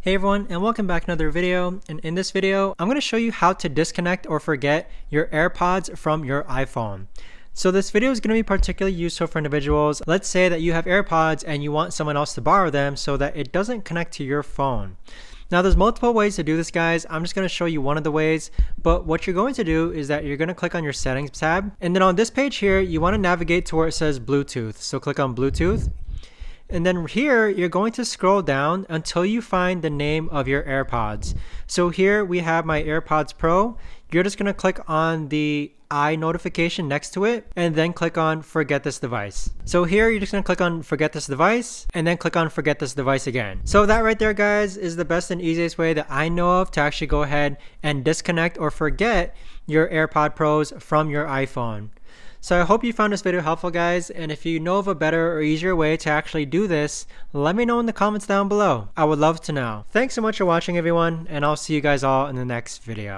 Hey everyone, and welcome back to another video. And in this video, I'm going to show you how to disconnect or forget your AirPods from your iPhone. So this video is going to be particularly useful for individuals. Let's say that you have AirPods and you want someone else to borrow them so that it doesn't connect to your phone. Now there's multiple ways to do this, guys. I'm just going to show you one of the ways, but what you're going to do is that you're going to click on your settings tab, and then on this page here, you want to navigate to where it says Bluetooth. So click on Bluetooth. And then here, you're going to scroll down until you find the name of your AirPods. So here we have my AirPods Pro. You're just going to click on the I notification next to it and then click on forget this device. So here you're just going to click on forget this device and then click on forget this device again. So that right there, guys, is the best and easiest way that I know of to actually go ahead and disconnect or forget your AirPod Pros from your iPhone. So I hope you found this video helpful, guys, and if you know of a better or easier way to actually do this, let me know in the comments down below. I would love to know. Thanks so much for watching, everyone, and I'll see you guys all in the next video.